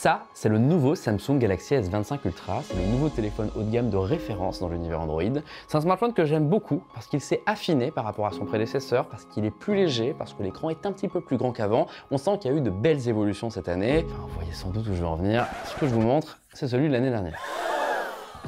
Ça, c'est le nouveau Samsung Galaxy S25 Ultra. C'est le nouveau téléphone haut de gamme de référence dans l'univers Android. C'est un smartphone que j'aime beaucoup parce qu'il s'est affiné par rapport à son prédécesseur, parce qu'il est plus léger, parce que l'écran est un petit peu plus grand qu'avant. On sent qu'il y a eu de belles évolutions cette année. Enfin, vous voyez sans doute où je veux en venir. Ce que je vous montre, c'est celui de l'année dernière.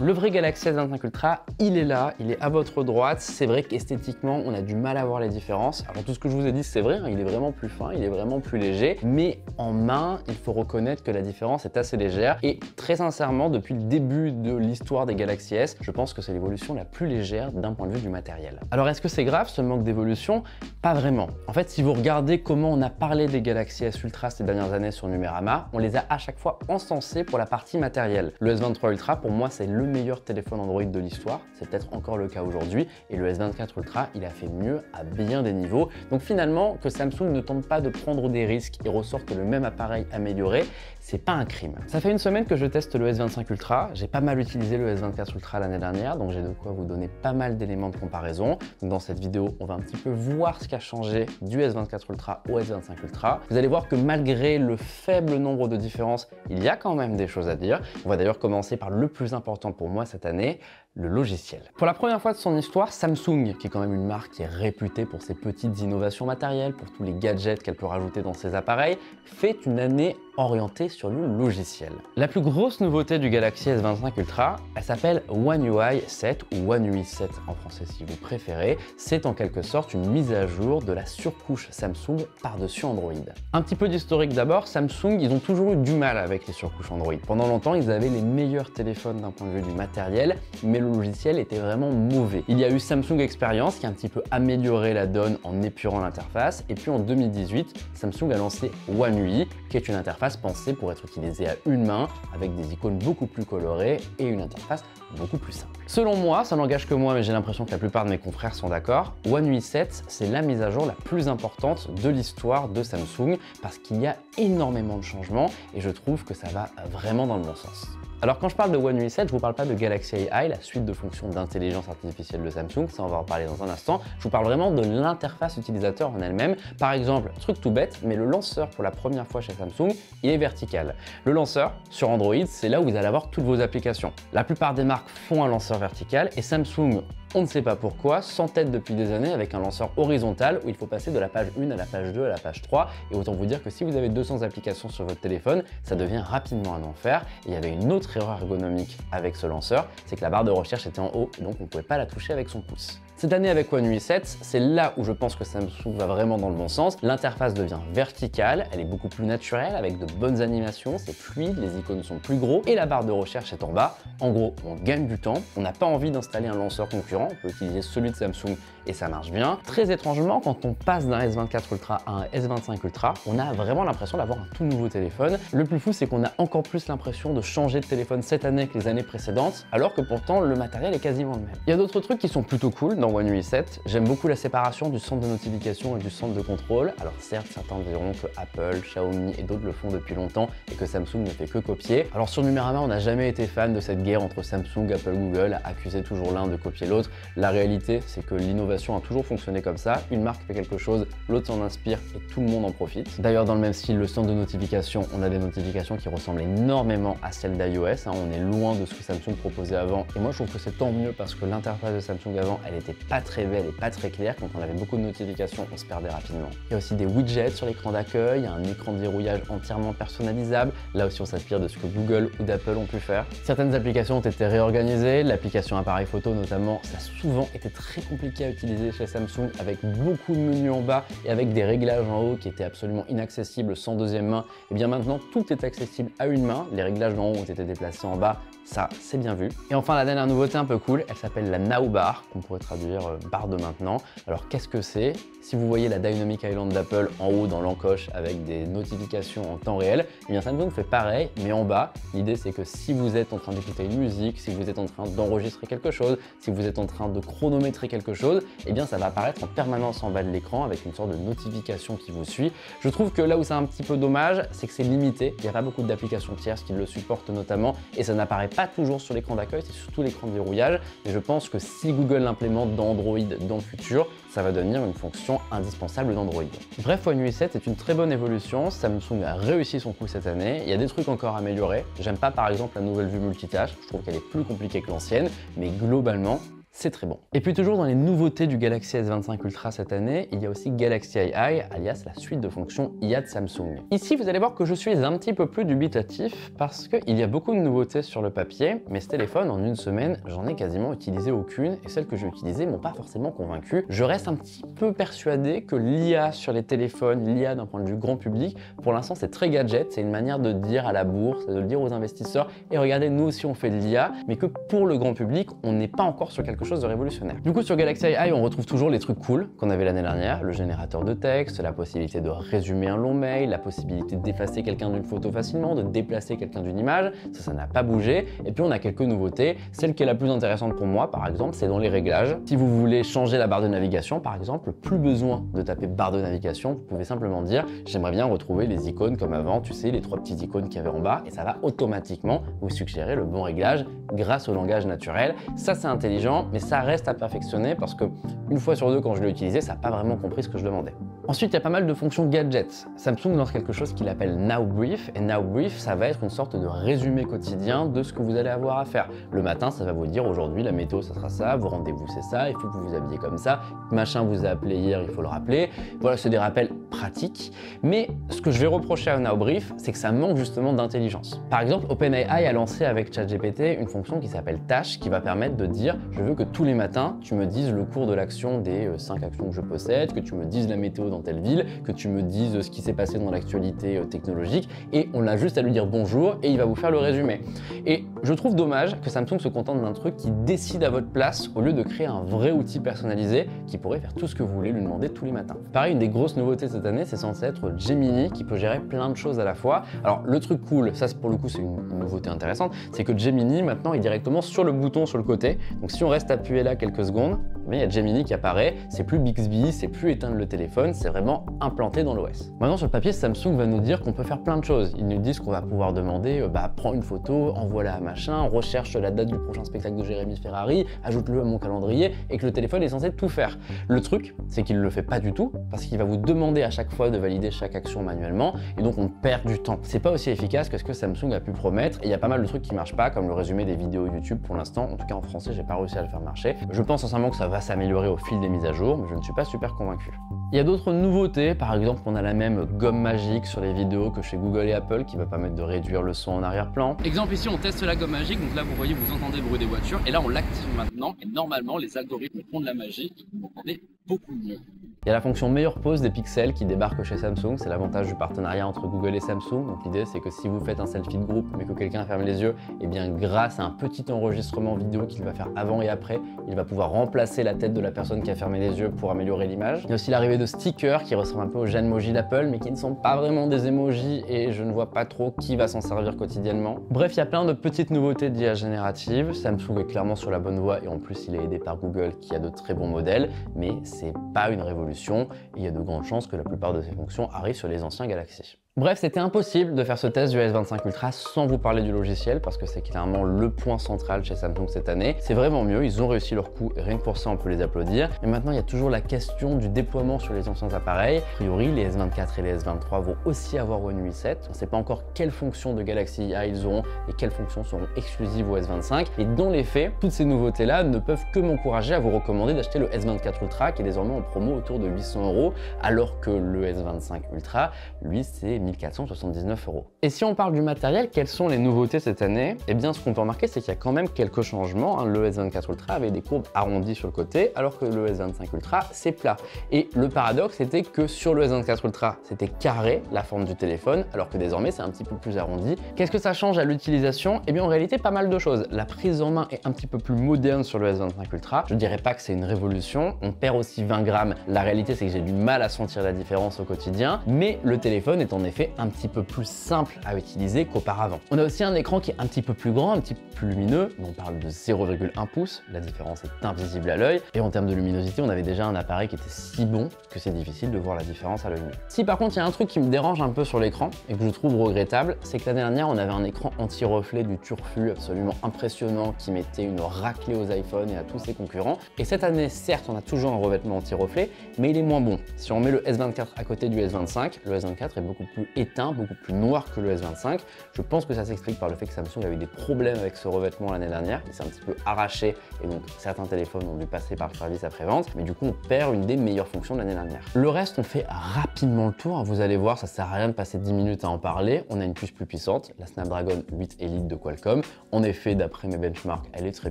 Le vrai Galaxy S25 Ultra, il est là, il est à votre droite. C'est vrai qu'esthétiquement, on a du mal à voir les différences. Alors tout ce que je vous ai dit, c'est vrai, hein, il est vraiment plus fin, il est vraiment plus léger. Mais en main, il faut reconnaître que la différence est assez légère. Et très sincèrement, depuis le début de l'histoire des Galaxy S, je pense que c'est l'évolution la plus légère d'un point de vue du matériel. Alors est-ce que c'est grave ce manque d'évolution? Pas vraiment. En fait, si vous regardez comment on a parlé des Galaxy S Ultra ces dernières années sur Numérama, on les a à chaque fois encensés pour la partie matérielle. Le S23 Ultra, pour moi, c'est le meilleur téléphone Android de l'histoire, c'est peut-être encore le cas aujourd'hui, et le S24 Ultra, il a fait mieux à bien des niveaux. Donc finalement, que Samsung ne tente pas de prendre des risques et ressorte le même appareil amélioré, c'est pas un crime. Ça fait une semaine que je teste le S25 Ultra, j'ai pas mal utilisé le S24 Ultra l'année dernière, donc j'ai de quoi vous donner pas mal d'éléments de comparaison. Donc dans cette vidéo, on va un petit peu voir ce qui a changé du S24 Ultra au S25 Ultra. Vous allez voir que malgré le faible nombre de différences, il y a quand même des choses à dire. On va d'ailleurs commencer par le plus important pour moi cette année, le logiciel. Pour la première fois de son histoire, Samsung, qui est quand même une marque qui est réputée pour ses petites innovations matérielles, pour tous les gadgets qu'elle peut rajouter dans ses appareils, fait une année orientée sur le logiciel. La plus grosse nouveauté du Galaxy S25 Ultra, elle s'appelle One UI 7 ou One UI 7 en français si vous préférez. C'est en quelque sorte une mise à jour de la surcouche Samsung par-dessus Android. Un petit peu d'historique d'abord, Samsung, ils ont toujours eu du mal avec les surcouches Android. Pendant longtemps, ils avaient les meilleurs téléphones d'un point de vue du matériel, mais le logiciel était vraiment mauvais. Il y a eu Samsung Experience qui a un petit peu amélioré la donne en épurant l'interface, et puis en 2018, Samsung a lancé One UI, qui est une interface pensée pour être utilisée à une main, avec des icônes beaucoup plus colorées et une interface beaucoup plus simple. Selon moi, ça n'engage que moi, mais j'ai l'impression que la plupart de mes confrères sont d'accord, One UI 7, c'est la mise à jour la plus importante de l'histoire de Samsung, parce qu'il y a énormément de changements, et je trouve que ça va vraiment dans le bon sens. Alors quand je parle de One UI 7, je ne vous parle pas de Galaxy AI, la suite de fonctions d'intelligence artificielle de Samsung, ça on va en parler dans un instant. Je vous parle vraiment de l'interface utilisateur en elle-même. Par exemple, truc tout bête, mais le lanceur pour la première fois chez Samsung, il est vertical. Le lanceur, sur Android, c'est là où vous allez avoir toutes vos applications. La plupart des marques font un lanceur vertical et Samsung, on ne sait pas pourquoi, s'entête depuis des années avec un lanceur horizontal où il faut passer de la page 1 à la page 2 à la page 3. Et autant vous dire que si vous avez 200 applications sur votre téléphone, ça devient rapidement un enfer. Et il y avait une autre erreur ergonomique avec ce lanceur, c'est que la barre de recherche était en haut, donc on ne pouvait pas la toucher avec son pouce. Cette année avec One UI 7, c'est là où je pense que Samsung va vraiment dans le bon sens. L'interface devient verticale, elle est beaucoup plus naturelle avec de bonnes animations, c'est fluide, les icônes sont plus gros et la barre de recherche est en bas. En gros, on gagne du temps, on n'a pas envie d'installer un lanceur concurrent, on peut utiliser celui de Samsung et ça marche bien. Très étrangement, quand on passe d'un S24 Ultra à un S25 Ultra, on a vraiment l'impression d'avoir un tout nouveau téléphone. Le plus fou, c'est qu'on a encore plus l'impression de changer de téléphone cette année que les années précédentes, alors que pourtant le matériel est quasiment le même. Il y a d'autres trucs qui sont plutôt cool dans One UI 7. J'aime beaucoup la séparation du centre de notification et du centre de contrôle. Alors certes, certains diront que Apple, Xiaomi et d'autres le font depuis longtemps et que Samsung ne fait que copier. Alors sur Numérama, on n'a jamais été fan de cette guerre entre Samsung, Apple, Google, à accuser toujours l'un de copier l'autre. La réalité, c'est que l'innovation a toujours fonctionné comme ça. Une marque fait quelque chose, l'autre s'en inspire et tout le monde en profite. D'ailleurs, dans le même style, le centre de notification, on a des notifications qui ressemblent énormément à celles d'iOS. On est loin de ce que Samsung proposait avant. Et moi, je trouve que c'est tant mieux parce que l'interface de Samsung avant, elle était pas très belle et pas très claire. Quand on avait beaucoup de notifications, on se perdait rapidement. Il y a aussi des widgets sur l'écran d'accueil, il y a un écran de verrouillage entièrement personnalisable. Là aussi, on s'inspire de ce que Google ou d'Apple ont pu faire. Certaines applications ont été réorganisées. L'application appareil photo notamment, ça a souvent été très compliqué à utiliser chez Samsung avec beaucoup de menus en bas et avec des réglages en haut qui étaient absolument inaccessibles sans deuxième main. Et bien maintenant, tout est accessible à une main. Les réglages d'en haut ont été déplacés en bas. Ça, c'est bien vu. Et enfin, la dernière nouveauté un peu cool, elle s'appelle la Now Bar, qu'on pourrait traduire barre de maintenant. Alors, qu'est-ce que c'est? Si vous voyez la Dynamic Island d'Apple en haut dans l'encoche avec des notifications en temps réel, eh bien Samsung fait pareil, mais en bas. L'idée, c'est que si vous êtes en train d'écouter une musique, si vous êtes en train d'enregistrer quelque chose, si vous êtes en train de chronométrer quelque chose, eh bien ça va apparaître en permanence en bas de l'écran avec une sorte de notification qui vous suit. Je trouve que là où c'est un petit peu dommage, c'est que c'est limité. Il n'y a pas beaucoup d'applications tierces qui le supportent notamment et ça n'apparaît pas toujours sur l'écran d'accueil, c'est surtout l'écran de verrouillage. Et je pense que si Google l'implémente dans Android dans le futur, ça va devenir une fonction indispensable d'Android. Bref, One UI 7 est une très bonne évolution. Samsung a réussi son coup cette année. Il y a des trucs encore à améliorer. J'aime pas par exemple la nouvelle vue multitâche. Je trouve qu'elle est plus compliquée que l'ancienne, mais globalement, c'est très bon. Et puis toujours dans les nouveautés du Galaxy S25 Ultra cette année, il y a aussi Galaxy AI, alias la suite de fonctions IA de Samsung. Ici, vous allez voir que je suis un petit peu plus dubitatif parce qu'il y a beaucoup de nouveautés sur le papier, mais ce téléphone, en une semaine, j'en ai quasiment utilisé aucune et celles que j'ai utilisées m'ont pas forcément convaincu. Je reste un petit peu persuadé que l'IA sur les téléphones, l'IA d'un point de vue grand public, pour l'instant c'est très gadget, c'est une manière de dire à la bourse, de le dire aux investisseurs, et regardez, nous aussi on fait de l'IA, mais que pour le grand public, on n'est pas encore sur quelque chose de révolutionnaire. Du coup, sur Galaxy AI, on retrouve toujours les trucs cool qu'on avait l'année dernière, le générateur de texte, la possibilité de résumer un long mail, la possibilité d'effacer quelqu'un d'une photo facilement, de déplacer quelqu'un d'une image, ça n'a pas bougé. Et puis on a quelques nouveautés. Celle qui est la plus intéressante pour moi, par exemple, c'est dans les réglages. Si vous voulez changer la barre de navigation, par exemple, plus besoin de taper barre de navigation, vous pouvez simplement dire j'aimerais bien retrouver les icônes comme avant, tu sais, les trois petites icônes qu'il y avait en bas, et ça va automatiquement vous suggérer le bon réglage grâce au langage naturel. Ça, c'est intelligent, mais ça reste à perfectionner parce que une fois sur deux, quand je l'ai utilisé, ça n'a pas vraiment compris ce que je demandais. Ensuite, il y a pas mal de fonctions gadgets. Samsung lance quelque chose qu'il appelle Now Brief, et Now Brief, ça va être une sorte de résumé quotidien de ce que vous allez avoir à faire. Le matin, ça va vous dire aujourd'hui la météo, ça sera ça, vos rendez-vous, c'est ça, il faut que vous vous habillez comme ça, machin vous a appelé hier, il faut le rappeler. Voilà, c'est des rappels pratiques. Mais ce que je vais reprocher à Now Brief, c'est que ça manque justement d'intelligence. Par exemple, OpenAI a lancé avec ChatGPT une fonction qui s'appelle Tâche, qui va permettre de dire je veux que tous les matins, tu me dises le cours de l'action des 5 actions que je possède, que tu me dises la météo dans telle ville, que tu me dises ce qui s'est passé dans l'actualité technologique, et on a juste à lui dire bonjour et il va vous faire le résumé. Et je trouve dommage que Samsung se contente d'un truc qui décide à votre place au lieu de créer un vrai outil personnalisé qui pourrait faire tout ce que vous voulez lui demander tous les matins. Pareil, une des grosses nouveautés cette année, c'est censé être Gemini qui peut gérer plein de choses à la fois. Alors le truc cool, ça pour le coup c'est une nouveauté intéressante, c'est que Gemini maintenant est directement sur le bouton sur le côté. Donc si on reste appuyé là quelques secondes, il y a Gemini qui apparaît, c'est plus Bixby, c'est plus éteindre le téléphone, c'est vraiment implanté dans l'OS. Maintenant sur le papier, Samsung va nous dire qu'on peut faire plein de choses. Ils nous disent qu'on va pouvoir demander, prends une photo, envoie-la à machin, recherche la date du prochain spectacle de Jérémy Ferrari, ajoute-le à mon calendrier, et que le téléphone est censé tout faire. Le truc, c'est qu'il ne le fait pas du tout, parce qu'il va vous demander à chaque fois de valider chaque action manuellement, et donc on perd du temps. C'est pas aussi efficace que ce que Samsung a pu promettre, et il y a pas mal de trucs qui marchent pas, comme le résumé des vidéos YouTube pour l'instant, en tout cas en français, j'ai pas réussi à le faire marcher. Je pense sincèrement que ça va s'améliorer au fil des mises à jour, mais je ne suis pas super convaincu. Il y a d'autres nouveautés, par exemple on a la même gomme magique sur les vidéos que chez Google et Apple qui va permettre de réduire le son en arrière-plan. Exemple ici on teste la gomme magique, donc là vous voyez vous entendez le bruit des voitures et là on l'active maintenant et normalement les algorithmes font de la magie, vous entendez beaucoup mieux. Il y a la fonction meilleure pose des pixels qui débarque chez Samsung, c'est l'avantage du partenariat entre Google et Samsung. Donc l'idée c'est que si vous faites un selfie de groupe mais que quelqu'un ferme les yeux, et bien grâce à un petit enregistrement vidéo qu'il va faire avant et après, il va pouvoir remplacer la tête de la personne qui a fermé les yeux pour améliorer l'image. Il y a aussi l'arrivée de stickers qui ressemblent un peu aux Genmoji d'Apple mais qui ne sont pas vraiment des emojis et je ne vois pas trop qui va s'en servir quotidiennement. Bref, il y a plein de petites nouveautés d'IA générative. Samsung est clairement sur la bonne voie et en plus il est aidé par Google qui a de très bons modèles, mais c'est pas une révolution. Et il y a de grandes chances que la plupart de ces fonctions arrivent sur les anciens Galaxy. Bref, c'était impossible de faire ce test du S25 Ultra sans vous parler du logiciel parce que c'est clairement le point central chez Samsung cette année. C'est vraiment mieux, ils ont réussi leur coup et rien que pour ça on peut les applaudir. Mais maintenant il y a toujours la question du déploiement sur les anciens appareils. A priori, les S24 et les S23 vont aussi avoir One UI 7. On ne sait pas encore quelles fonctions de Galaxy IA ils auront et quelles fonctions seront exclusives au S25. Et dans les faits, toutes ces nouveautés-là ne peuvent que m'encourager à vous recommander d'acheter le S24 Ultra qui est désormais en promo autour de 800 €, alors que le S25 Ultra, lui, c'est 1479 €. Et si on parle du matériel, quelles sont les nouveautés cette année? Eh bien, ce qu'on peut remarquer, c'est qu'il y a quand même quelques changements. Le S24 Ultra avait des courbes arrondies sur le côté, alors que le S25 Ultra, c'est plat. Et le paradoxe, c'était que sur le S24 Ultra, c'était carré, la forme du téléphone, alors que désormais, c'est un petit peu plus arrondi. Qu'est-ce que ça change à l'utilisation? Eh bien, en réalité, pas mal de choses. La prise en main est un petit peu plus moderne sur le S25 Ultra. Je dirais pas que c'est une révolution. On perd aussi 20 grammes. La réalité, c'est que j'ai du mal à sentir la différence au quotidien, mais le téléphone est en effet effet un petit peu plus simple à utiliser qu'auparavant. On a aussi un écran qui est un petit peu plus grand, un petit peu plus lumineux, on parle de 0,1 pouce, la différence est invisible à l'œil, et en termes de luminosité, on avait déjà un appareil qui était si bon que c'est difficile de voir la différence à l'œil nu. Si par contre il y a un truc qui me dérange un peu sur l'écran et que je trouve regrettable, c'est que l'année dernière on avait un écran anti-reflet du Turfu absolument impressionnant qui mettait une raclée aux iPhones et à tous ses concurrents. Et cette année, certes, on a toujours un revêtement anti-reflet, mais il est moins bon. Si on met le S24 à côté du S25, le S24 est beaucoup plus éteint, beaucoup plus noir que le S25. Je pense que ça s'explique par le fait que Samsung a eu des problèmes avec ce revêtement l'année dernière. Il s'est un petit peu arraché et donc certains téléphones ont dû passer par le service après-vente, mais du coup on perd une des meilleures fonctions de l'année dernière. Le reste, on fait rapidement le tour. Vous allez voir, ça sert à rien de passer 10 minutes à en parler. On a une puce plus puissante, la Snapdragon 8 Elite de Qualcomm. En effet, d'après mes benchmarks, elle est très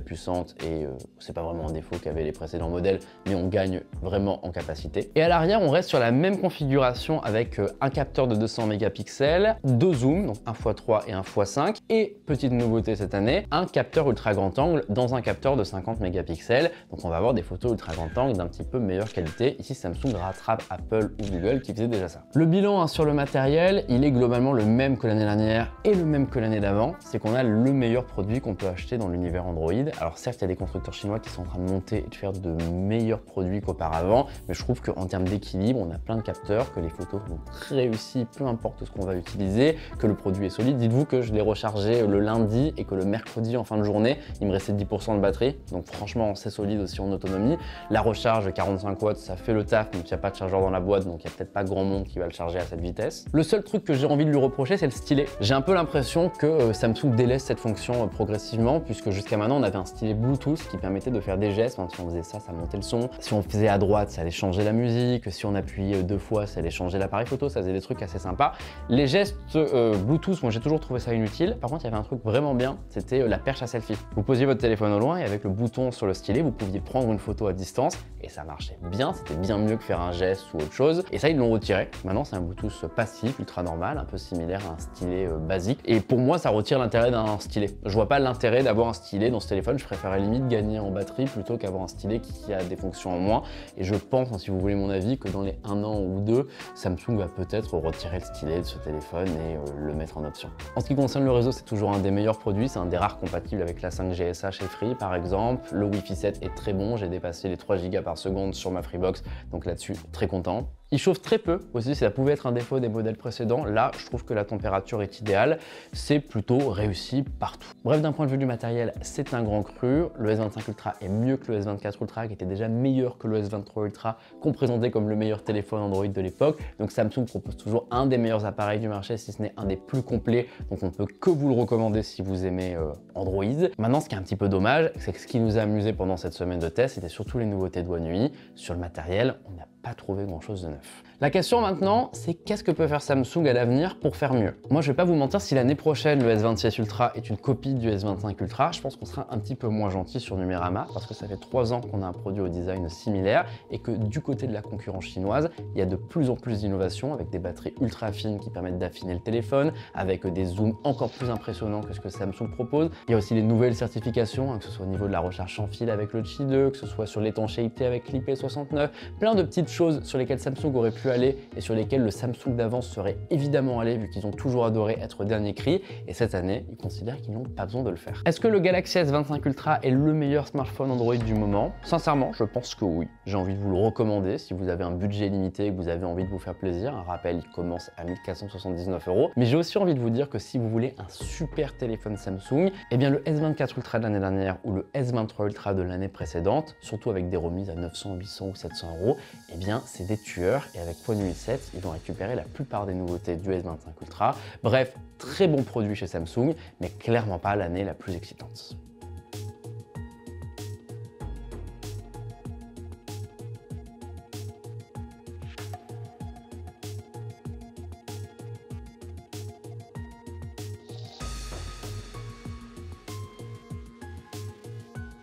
puissante et c'est pas vraiment un défaut qu'avaient les précédents modèles, mais on gagne vraiment en capacité. Et à l'arrière, on reste sur la même configuration avec un capteur de 200 mégapixels, deux zooms, donc 1x3 et 1x5, et petite nouveauté cette année, un capteur ultra grand angle dans un capteur de 50 mégapixels. Donc on va avoir des photos ultra grand angle d'un petit peu meilleure qualité. Ici, Samsung rattrape Apple ou Google qui faisaient déjà ça. Le bilan sur le matériel, il est globalement le même que l'année dernière et le même que l'année d'avant. C'est qu'on a le meilleur produit qu'on peut acheter dans l'univers Android. Alors certes, il y a des constructeurs chinois qui sont en train de monter et de faire de meilleurs produits qu'auparavant, mais je trouve qu'en termes d'équilibre, on a plein de capteurs, que les photos sont réussies, peu importe ce qu'on va utiliser, que le produit est solide. Dites-vous que je l'ai rechargé le lundi et que le mercredi en fin de journée, il me restait 10% de batterie. Donc franchement, c'est solide aussi en autonomie. La recharge 45 watts, ça fait le taf, mais il n'y a pas de chargeur dans la boîte, donc il n'y a peut-être pas grand monde qui va le charger à cette vitesse. Le seul truc que j'ai envie de lui reprocher, c'est le stylet. J'ai un peu l'impression que Samsung délaisse cette fonction progressivement, puisque jusqu'à maintenant, on avait un stylet Bluetooth qui permettait de faire des gestes. Enfin, si on faisait ça, ça montait le son. Si on faisait à droite, ça allait changer la musique. Si on appuyait deux fois, ça allait changer l'appareil photo. Ça faisait des trucs assez sympas. Les gestes Bluetooth, moi j'ai toujours trouvé ça inutile. Par contre, il y avait un truc vraiment bien, c'était la perche à selfie. Vous posiez votre téléphone au loin et avec le bouton sur le stylet, vous pouviez prendre une photo à distance et ça marchait bien. C'était bien mieux que faire un geste ou autre chose. Et ça, ils l'ont retiré. Maintenant, c'est un Bluetooth passif, ultra normal, un peu similaire à un stylet basique. Et pour moi, ça retire l'intérêt d'un stylet. Je vois pas l'intérêt d'avoir un stylet dans ce téléphone. Je préférerais limite gagner en batterie plutôt qu'avoir un stylet qui a des fonctions en moins. Et je pense, si vous voulez mon avis, que dans les 1 an ou 2, Samsung va peut-être retirer le stylet de ce téléphone et le mettre en option. En ce qui concerne le réseau, c'est toujours un des meilleurs produits. C'est un des rares compatibles avec la 5G SA chez Free, par exemple. Le Wi-Fi 7 est très bon. J'ai dépassé les 3 Go par seconde sur ma Freebox. Donc là-dessus, très content. Il chauffe très peu aussi, ça pouvait être un défaut des modèles précédents. Là, je trouve que la température est idéale. C'est plutôt réussi partout. Bref, d'un point de vue du matériel, c'est un grand cru. Le S25 Ultra est mieux que le S24 Ultra, qui était déjà meilleur que le S23 Ultra, qu'on présentait comme le meilleur téléphone Android de l'époque. Donc Samsung propose toujours un des meilleurs appareils du marché, si ce n'est un des plus complets. Donc on ne peut que vous le recommander si vous aimez Android. Maintenant, ce qui est un petit peu dommage, c'est que ce qui nous a amusé pendant cette semaine de test, c'était surtout les nouveautés de One UI. Sur le matériel, on n'a pas trouvé grand chose de neuf. La question maintenant, c'est qu'est-ce que peut faire Samsung à l'avenir pour faire mieux? Moi, je vais pas vous mentir, si l'année prochaine, le S26 Ultra est une copie du S25 Ultra, je pense qu'on sera un petit peu moins gentil sur Numérama parce que ça fait 3 ans qu'on a un produit au design similaire et que du côté de la concurrence chinoise, il y a de plus en plus d'innovations avec des batteries ultra fines qui permettent d'affiner le téléphone, avec des zooms encore plus impressionnants que ce que Samsung propose. Il y a aussi les nouvelles certifications, que ce soit au niveau de la recharge sans fil avec le Qi 2, que ce soit sur l'étanchéité avec l'IP69, plein de petites choses sur lesquelles Samsung aurait pu aller et sur lesquels le Samsung d'avance serait évidemment allé vu qu'ils ont toujours adoré être dernier cri et cette année ils considèrent qu'ils n'ont pas besoin de le faire. Est-ce que le Galaxy S25 Ultra est le meilleur smartphone Android du moment? Sincèrement, je pense que oui. J'ai envie de vous le recommander si vous avez un budget limité et que vous avez envie de vous faire plaisir. Un rappel, il commence à 1479 €. Mais j'ai aussi envie de vous dire que si vous voulez un super téléphone Samsung, eh bien le S24 Ultra de l'année dernière ou le S23 Ultra de l'année précédente, surtout avec des remises à 900, 800 ou 700 €, eh bien c'est des tueurs et avec One UI 7, ils vont récupérer la plupart des nouveautés du S25 Ultra. Bref, très bon produit chez Samsung, mais clairement pas l'année la plus excitante.